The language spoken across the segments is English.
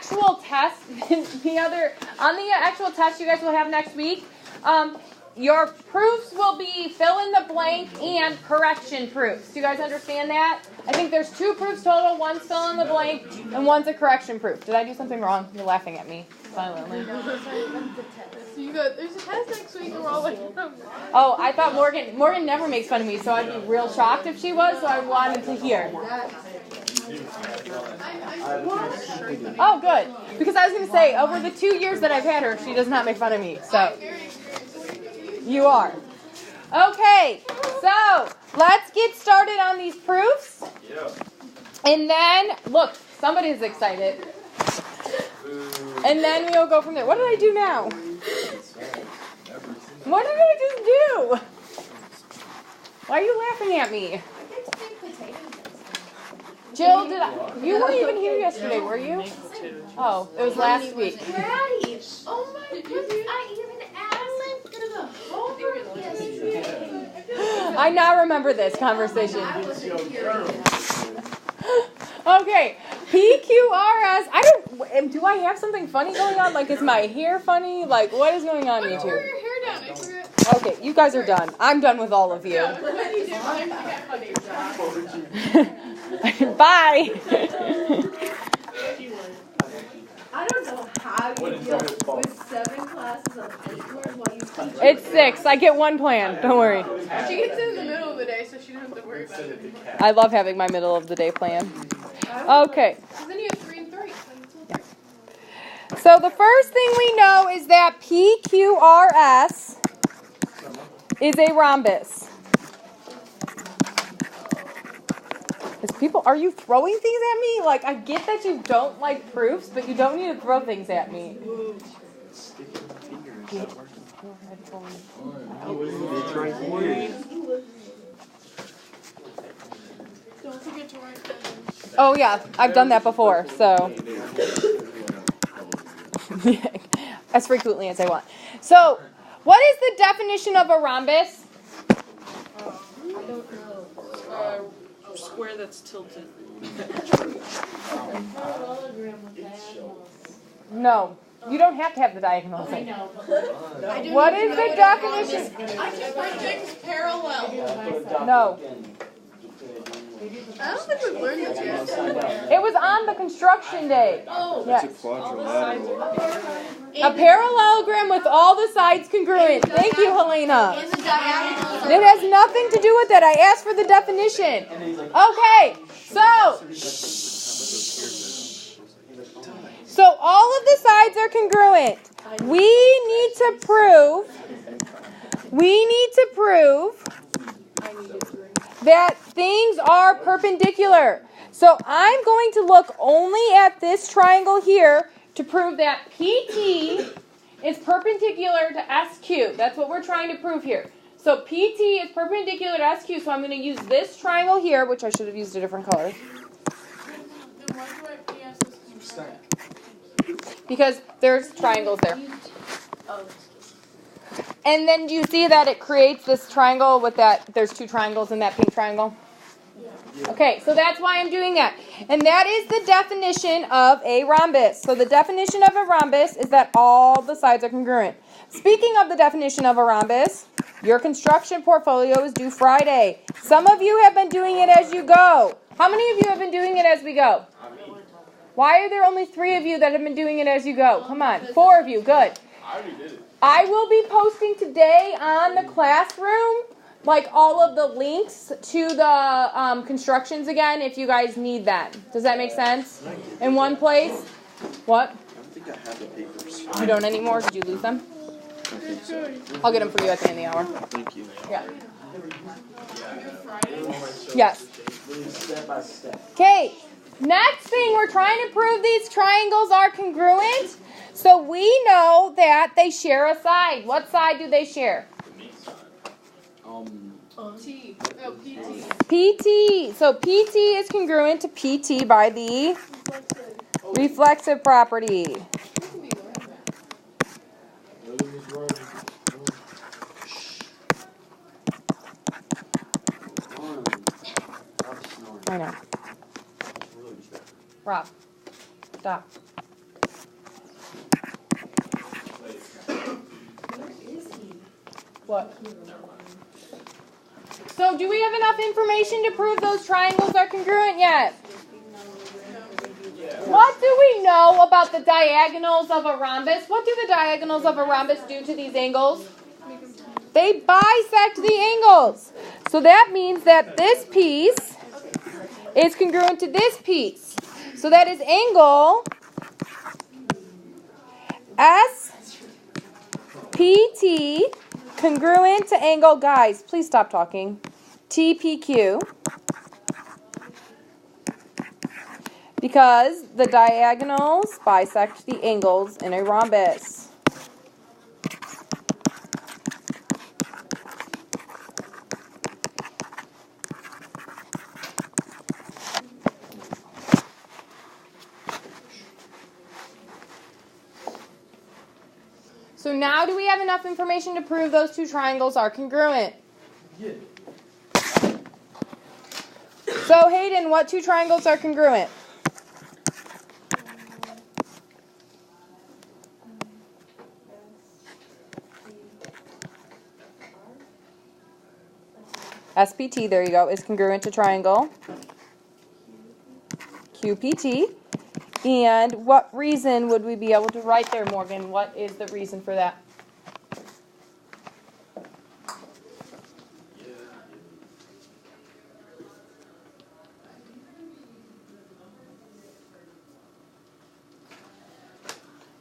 actual test, on the actual test you guys will have next week, your proofs will be fill in the blank and correction proofs. Do you guys understand that? I think there's 2 proofs total. One's fill in the blank and one's a correction proof. Did I do something wrong? You're laughing at me silently. There's a test next week and we're all like, oh, I thought Morgan never makes fun of me, so I'd be real shocked if she was, so I wanted to hear. Oh, good. Because I was going to say, over the 2 years that I've had her, she does not make fun of me, so. You are. Okay, so let's get started on these proofs. Yeah. And then, look, somebody's excited. And then we'll go from there. What did I do now? What did I just do? Why are you laughing at me? Jill, you weren't even here yesterday, were you? Oh, it was last week. Daddy, oh my goodness, I even asked for the homework yesterday. I now remember this conversation. Okay, PQRS. Do I have something funny going on? Like, is my hair funny? Like, what is going on, you two? your hair down, I forgot. Okay, you guys are done. I'm done with all of you. Bye. I don't know how you deal with 7 classes of 8 words while you teach. It's 6. I get 1 plan. Don't worry. She gets it in the middle of the day, so she doesn't have to worry about it anymore. I love having my middle of the day plan. Okay. So then you have 3 and 3. Yeah. So the first thing we know is that PQRS is a rhombus. Are you throwing things at me? Like, I get that you don't like proofs, but you don't need to throw things at me. Don't forget to write that. Oh, yeah. I've done that before, so. As frequently as I want. So, what is the definition of a rhombus? I don't know. Square that's tilted. No. You don't have to have the diagonal thing. know. What is the definition? I just write things parallel. No. I don't think we've learned this yet. It was on the construction day. Oh. Yes. It's a quadrilateral. A parallelogram with all the sides congruent. Thank you, Helena. And the diagonal. It has nothing to do with that. I asked for the definition. Okay, so all of the sides are congruent. We need to prove that things are perpendicular. So I'm going to look only at this triangle here to prove that PT is perpendicular to SQ. That's what we're trying to prove here. So PT is perpendicular to SQ, so I'm going to use this triangle here, which I should have used a different color. Then why do I PS this? Because there's triangles there. And then do you see that it creates this triangle with that, there's 2 triangles in that pink triangle? Okay, so that's why I'm doing that. And that is the definition of a rhombus. So the definition of a rhombus is that all the sides are congruent. Speaking of the definition of a rhombus, your construction portfolio is due Friday. Some of you have been doing it as you go. How many of you have been doing it as we go? Why are there only 3 of you that have been doing it as you go? Come on, 4 of you, good. I already did it. I will be posting today on the classroom, like all of the links to the constructions again, if you guys need them. Does that make sense? In one place? What? I don't think I have the papers. You don't anymore? Did you lose them? I think so. I'll get them for you at the end of the hour. Thank you. Yeah. Yes. Step by step. Okay. Next thing, we're trying to prove these triangles are congruent. So we know that they share a side. What side do they share? T. No, PT. PT. So PT is congruent to PT by the reflexive property. I know. Rob, stop. What? So do we have enough information to prove those triangles are congruent yet? What do we know about the diagonals of a rhombus? What do the diagonals of a rhombus do to these angles? They bisect the angles. So that means that this piece is congruent to this piece. So that is angle SPT congruent to angle, guys, please stop talking, TPQ, because the diagonals bisect the angles in a rhombus. So now do we have enough information to prove those two triangles are congruent? Yeah. So Hayden, what two triangles are congruent? SPT, there you go, is congruent to triangle QPT. And what reason would we be able to write there, Morgan? What is the reason for that?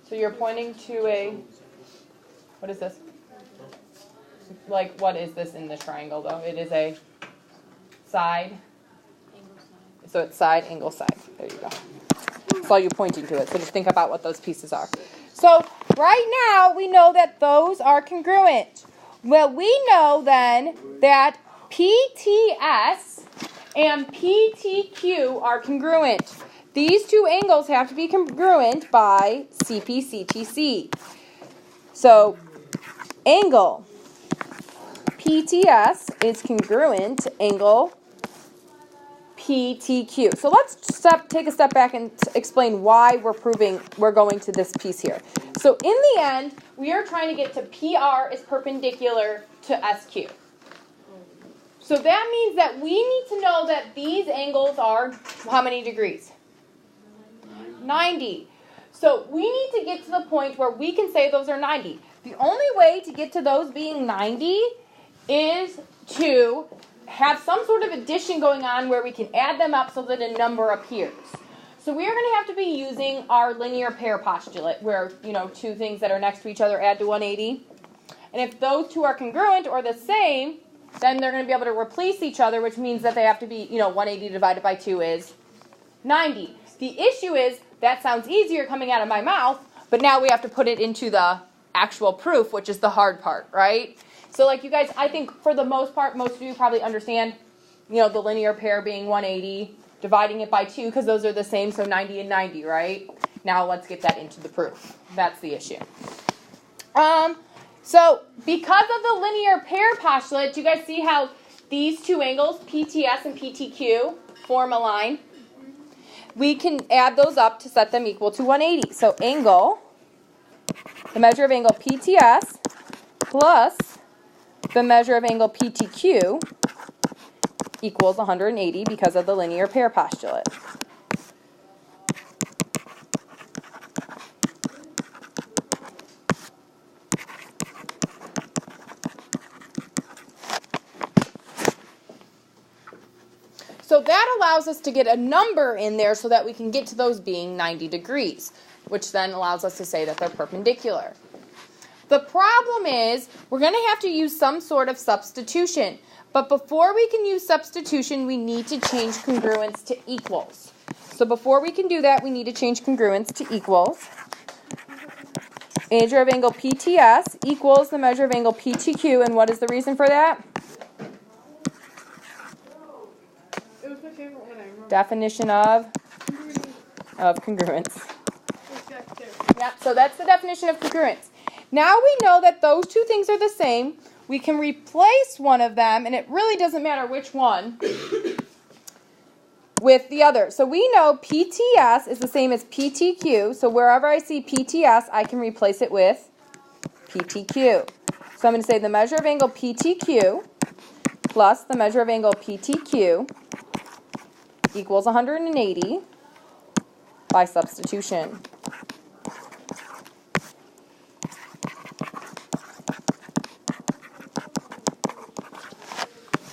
So you're pointing to a, what is this? Like, what is this in the triangle, though? It is a side. So it's side, angle, side. There you go. That's all you're pointing to it. So just think about what those pieces are. So right now, we know that those are congruent. Well, we know then that PTS and PTQ are congruent. These two angles have to be congruent by CPCTC. So angle PTS is congruent to angle PTQ. So let's take a step back and explain why we're going to this piece here. So in the end, we are trying to get to PR is perpendicular to SQ. So that means that we need to know that these angles are how many degrees? 90. So we need to get to the point where we can say those are 90. The only way to get to those being 90 is to have some sort of addition going on where we can add them up so that a number appears. So we are going to have to be using our linear pair postulate where, two things that are next to each other add to 180. And if those two are congruent or the same, then they're going to be able to replace each other, which means that they have to be, 180 divided by 2 is 90. The issue is that sounds easier coming out of my mouth, but now we have to put it into the actual proof, which is the hard part, right? So like you guys, I think for the most part, most of you probably understand, the linear pair being 180, dividing it by 2 because those are the same, so 90 and 90, right? Now let's get that into the proof. That's the issue. So because of the linear pair postulate, do you guys see how these two angles, PTS and PTQ, form a line? We can add those up to set them equal to 180. So angle, the measure of angle PTS plus the measure of angle PTQ equals 180 because of the linear pair postulate. So that allows us to get a number in there so that we can get to those being 90 degrees, which then allows us to say that they're perpendicular. The problem is we're going to have to use some sort of substitution. But before we can use substitution, we need to change congruence to equals. So before we can do that, we need to change congruence to equals. Measure of angle PTS equals the measure of angle PTQ. And what is the reason for that? It was my favorite one I remember. Definition of congruence. Exactly. Yep, so that's the definition of congruence. Now we know that those two things are the same. We can replace one of them, and it really doesn't matter which one, with the other. So we know PTS is the same as PTQ. So wherever I see PTS, I can replace it with PTQ. So I'm going to say the measure of angle PTQ plus the measure of angle PTQ equals 180 by substitution.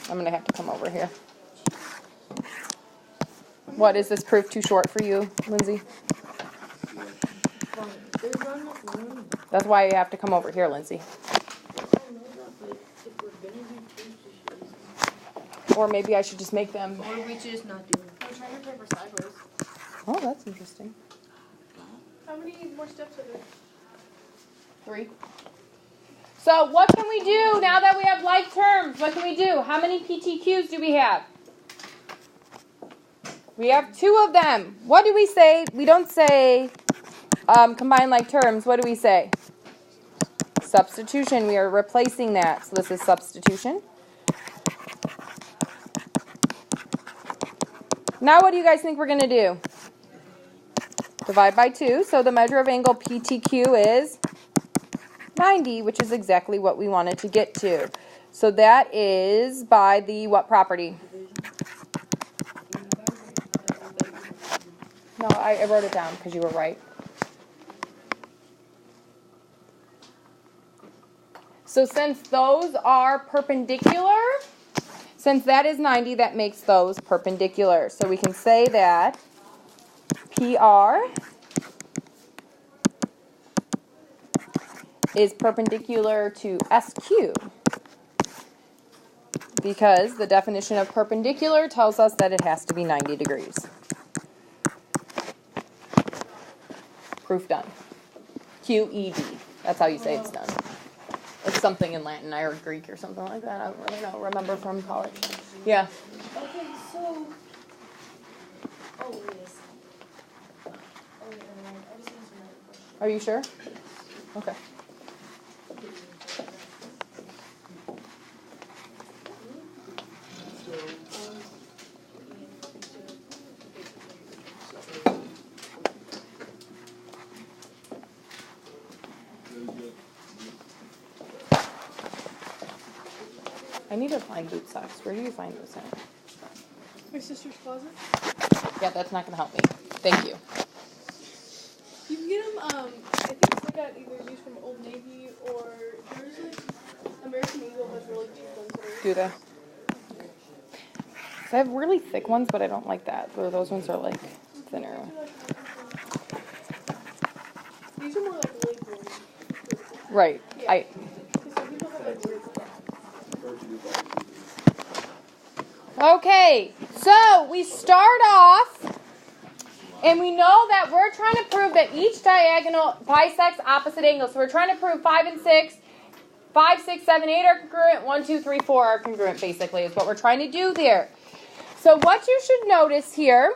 I'm going to have to come over here. What, is this proof too short for you, Lindsay? There's not enough room. That's why you have to come over here, Lindsay. I know that, but if we're gonna do proofs, Or maybe I should just make them. or we just not do it. I'm trying to paper sideways. Oh, that's interesting. How many more steps are there? 3. So what can we do now that we have like terms? What can we do? How many PTQs do we have? We have 2 of them. What do we say? We don't say combine like terms. What do we say? Substitution. We are replacing that. So this is substitution. Now what do you guys think we're going to do? Divide by 2. So the measure of angle PTQ is 90, which is exactly what we wanted to get to. So that is by the what property? No, I wrote it down because you were right. So since those are perpendicular, since that is 90, that makes those perpendicular. So we can say that PR is perpendicular to SQ because the definition of perpendicular tells us that it has to be 90 degrees. Proof done. QED. That's how you say it's done. It's something in Latin or Greek or something like that. I don't really know. Remember from college. Yeah. Okay, so. Oh, yes. Oh, yeah, never mind. I just answered another question. Are you sure? Okay. I need to find boot socks. Where do you find those at? My sister's closet. Yeah, that's not going to help me. Thank you. You can get them, I think they got either used from Old Navy or there's like American Eagle has really cheap ones. That are, Do they? So I have really thick ones, but I don't like that. Those ones are like thinner. these are more like leg ones. Right. Yeah. Some people have like weird stuff. Okay, so we start off, and we know that we're trying to prove that each diagonal bisects opposite angles. So we're trying to prove 5 and 6, 5, 6, 7, 8 are congruent, 1, 2, 3, 4 are congruent, basically, is what we're trying to do there. So what you should notice here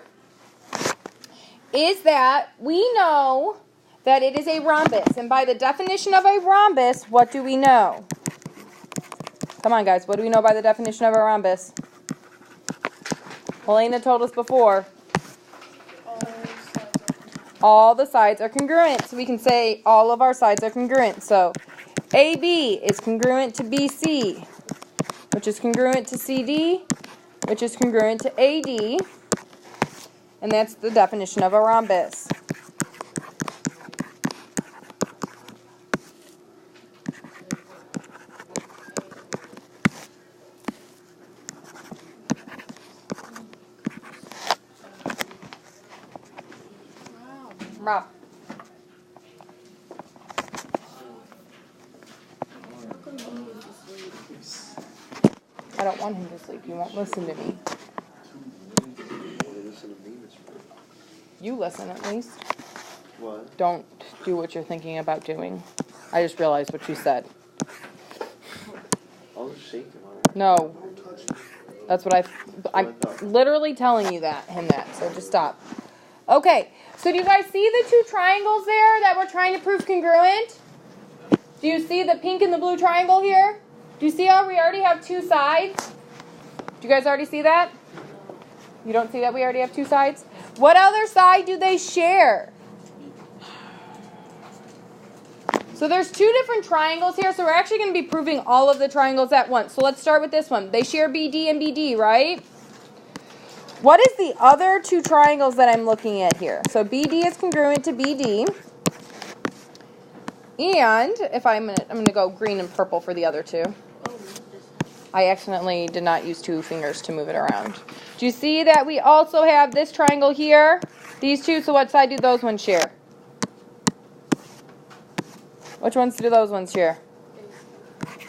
is that we know that it is a rhombus. And by the definition of a rhombus, what do we know? Come on, guys. What do we know by the definition of a rhombus? Helena told us before. All the sides are congruent. So we can say all of our sides are congruent. So AB is congruent to BC, which is congruent to CD, which is congruent to AD. And that's the definition of a rhombus. Rob. I don't want him to sleep. You won't listen to me. You listen at least. What? Don't do what you're thinking about doing. I just realized what you said. I'll just shake him. No. That's what I'm literally telling you him that. So just stop. Okay. So do you guys see the 2 triangles there that we're trying to prove congruent? Do you see the pink and the blue triangle here? Do you see how we already have 2 sides? Do you guys already see that? You don't see that we already have 2 sides? What other side do they share? So there's two different triangles here, so we're actually going to be proving all of the triangles at once. So let's start with this one. They share BD and BD, right? What is the other two triangles that I'm looking at here? So BD is congruent to BD. And if I'm going to go green and purple for the other two. I accidentally did not use 2 fingers to move it around. Do you see that we also have this triangle here? These two, so what side do those ones share? Which ones do those ones share?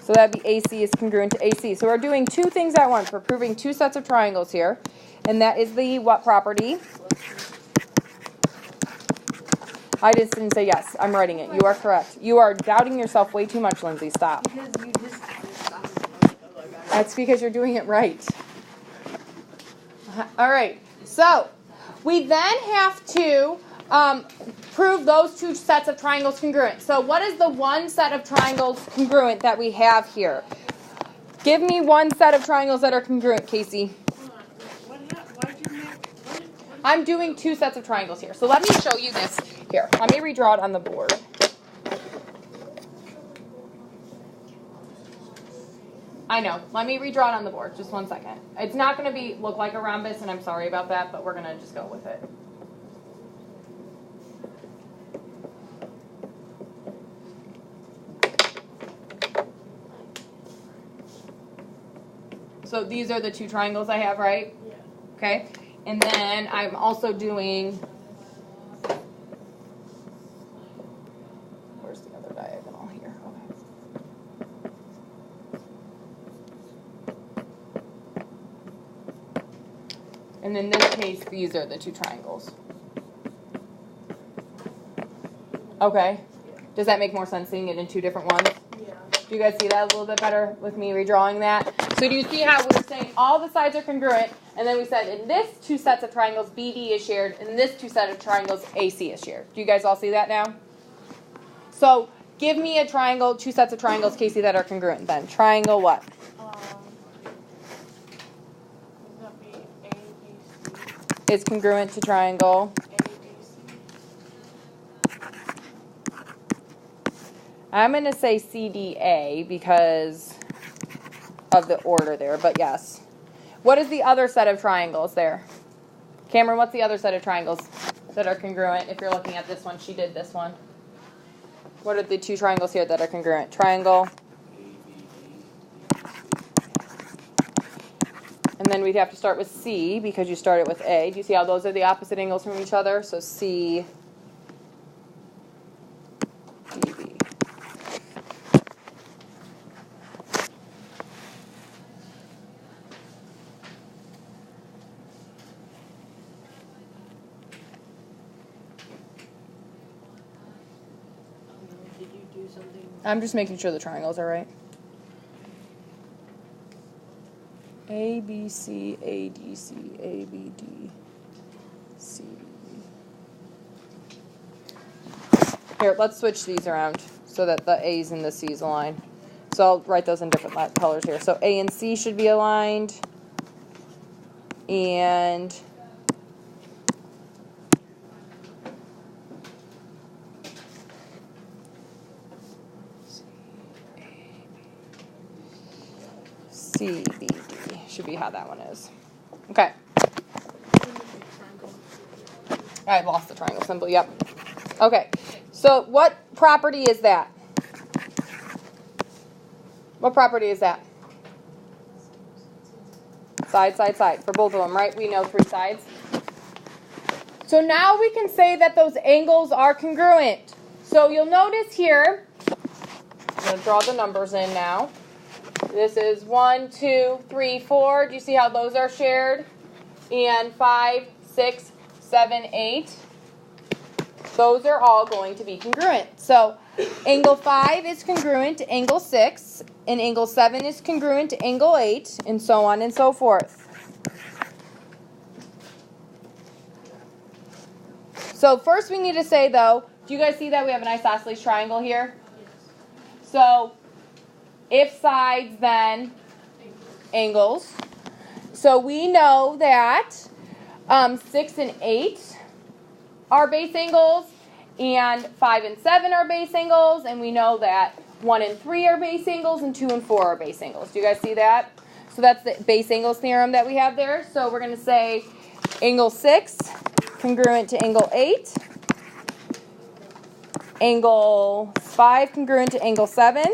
So that'd be AC is congruent to AC. So we're doing 2 things at once. We're proving 2 sets of triangles here. And that is the what property? I just didn't say yes. I'm writing it. You are correct. You are doubting yourself way too much, Lindsay. Stop. Because you just That's because you're doing it right. All right. So we then have to prove those 2 sets of triangles congruent. So what is the one set of triangles congruent that we have here? Give me one set of triangles that are congruent, Casey. I'm doing 2 sets of triangles here. So let me show you this here. Let me redraw it on the board. I know. Let me redraw it on the board. Just one second. It's not going to look like a rhombus, and I'm sorry about that, but we're going to just go with it. So these are the 2 triangles I have, right? Yeah. Okay. And then I'm also doing, where's the other diagonal here? Okay. And in this case, these are the 2 triangles. Okay. Does that make more sense seeing it in 2 different ones? Yeah. Do you guys see that a little bit better with me redrawing that? So do you see how we're saying all the sides are congruent, and then we said in this 2 sets of triangles, BD is shared, and in this 2 sets of triangles, AC is shared. Do you guys all see that now? So give me a triangle, 2 sets of triangles, Casey, that are congruent then. Triangle what? Would that be ABC? Is congruent to triangle. I'm going to say CDA because of the order there, but yes. What is the other set of triangles there? Cameron, what's the other set of triangles that are congruent? If you're looking at this one, she did this one. What are the 2 triangles here that are congruent? Triangle. And then we'd have to start with C because you started with A. Do you see how those are the opposite angles from each other? So C, DB. Did you do something? I'm just making sure the triangles are right. A, B, C, A, D, C, A, B, D, C. Here, let's switch these around so that the A's and the C's align. So I'll write those in different colors here. So A and C should be aligned. And C, B, D should be how that one is. Okay. I lost the triangle symbol. Yep. Okay. So what property is that? What property is that? Side, side, side. For both of them, right? We know 3 sides. So now we can say that those angles are congruent. So you'll notice here, I'm going to draw the numbers in now. This is 1, 2, 3, 4. Do you see how those are shared? And 5, 6, 7, 8. Those are all going to be congruent. So angle 5 is congruent to angle 6, and angle 7 is congruent to angle 8, and so on and so forth. So first we need to say, though, do you guys see that we have an isosceles triangle here? Yes. So if sides, then angles. So we know that 6 and 8 are base angles, and 5 and 7 are base angles, and we know that 1 and 3 are base angles, and 2 and 4 are base angles. Do you guys see that? So that's the base angles theorem that we have there. So we're going to say angle 6 congruent to angle 8, angle 5 congruent to angle 7,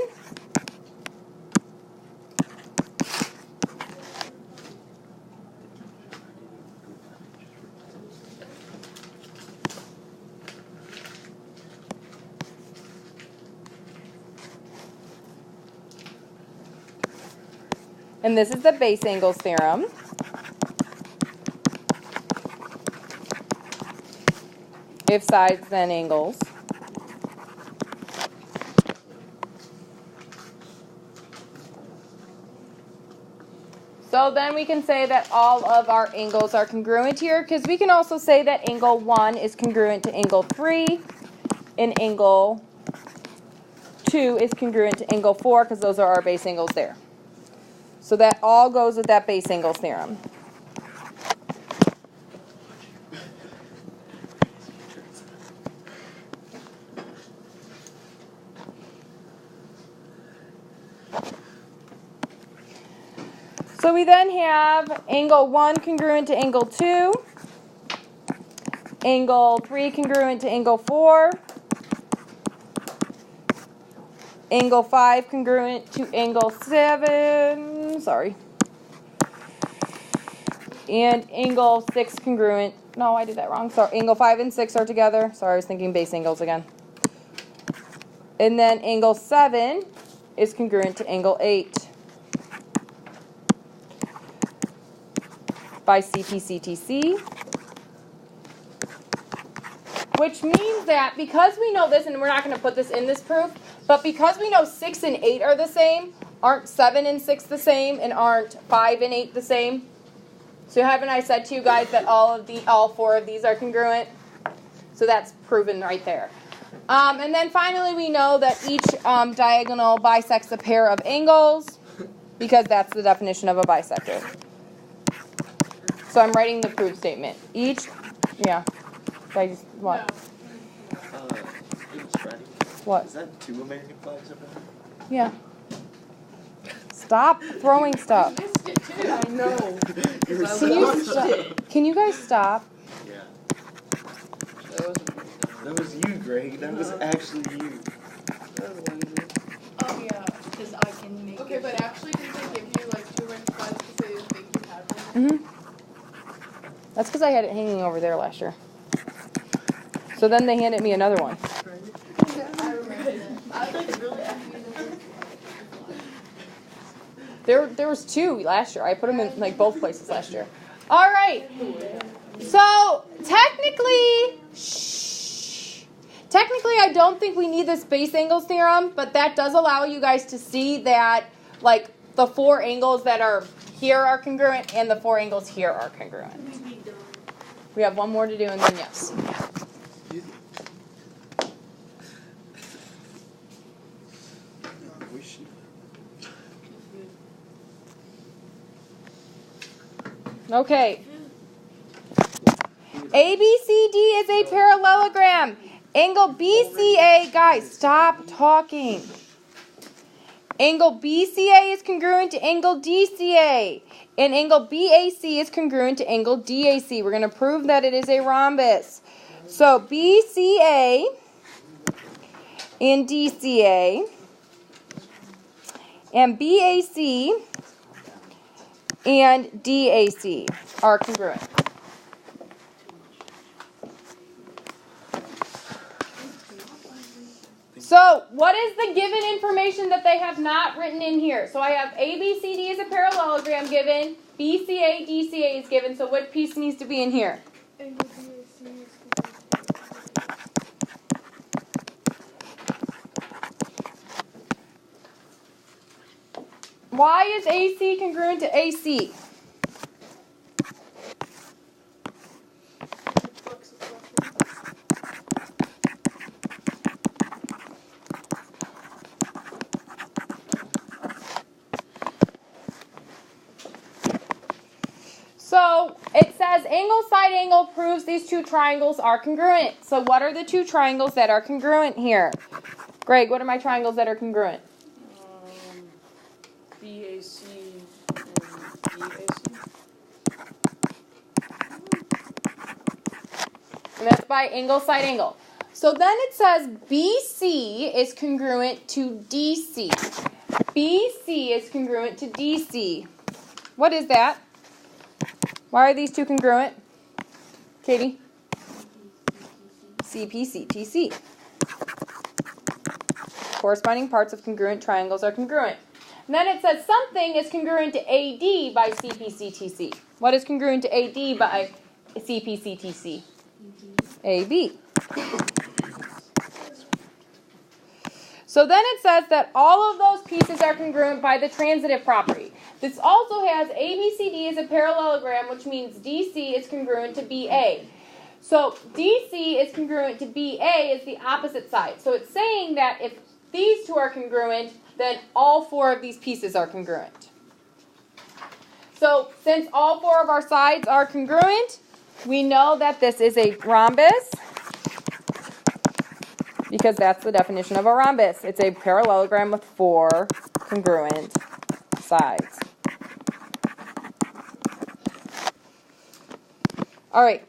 and this is the base angles theorem. If sides, then angles. So then we can say that all of our angles are congruent here, because we can also say that angle 1 is congruent to angle 3, and angle 2 is congruent to angle 4, because those are our base angles there. So that all goes with that base angles theorem. So we then have angle 1 congruent to angle 2, angle 3 congruent to angle 4, angle 5 congruent to angle 7, and angle 6 congruent, no, I did that wrong, sorry, angle 5 and 6 are together, sorry, I was thinking base angles again. And then angle 7 is congruent to angle 8. By CPCTC, which means that because we know this, and we're not going to put this in this proof, but because we know 6 and 8 are the same, aren't 7 and 6 the same, and aren't 5 and 8 the same? So haven't I said to you guys that all 4 of these are congruent? So that's proven right there. And then finally we know that each diagonal bisects a pair of angles, because that's the definition of a bisector. So I'm writing the proof statement. What? What? Is that 2 American flags up there? Yeah. Stop throwing stuff. I know. Can you guys stop? Yeah. That was you, Greg. That was actually you. Oh yeah, because I can make Okay, it. but actually, did they give you like 2 American flags to say they make you happy? Mm-hmm. That's because I had it hanging over there last year. So then they handed me another one. I remember that. I was like really happy. There was 2 last year. I put them in like both places last year. All right. So technically, I don't think we need this base angles theorem, but that does allow you guys to see that like the 4 angles that are here are congruent and the 4 angles here are congruent. We have one more to do and then yes. Okay. ABCD is a parallelogram. Angle BCA, guys, stop talking. Angle BCA is congruent to angle DCA. And angle BAC is congruent to angle DAC. We're going to prove that it is a rhombus. So BCA and DCA and BAC and DAC are congruent. So, what is the given information that they have not written in here? So I have ABCD is a parallelogram given, BCA, DCA is given, so what piece needs to be in here? Why is AC congruent to AC? So it says says angle side angle proves these two triangles are congruent. So what are the two triangles that are congruent here? Greg, what are my triangles that are congruent? BAC and BAC. And that's by angle side angle. So then it says BC is congruent to DC. BC is congruent to DC. What is that? Why are these two congruent? Katie? CPCTC. Corresponding parts of congruent triangles are congruent. And then it says something is congruent to AD by CPCTC. What is congruent to AD by CPCTC? AB. So then it says that all of those pieces are congruent by the transitive property. This also has ABCD as a parallelogram, which means DC is congruent to BA. So DC is congruent to BA is the opposite side. So it's saying that if these two are congruent, then all four of these pieces are congruent. So since all four of our sides are congruent, we know that this is a rhombus, because that's the definition of a rhombus. It's a parallelogram with four congruent sides. All right.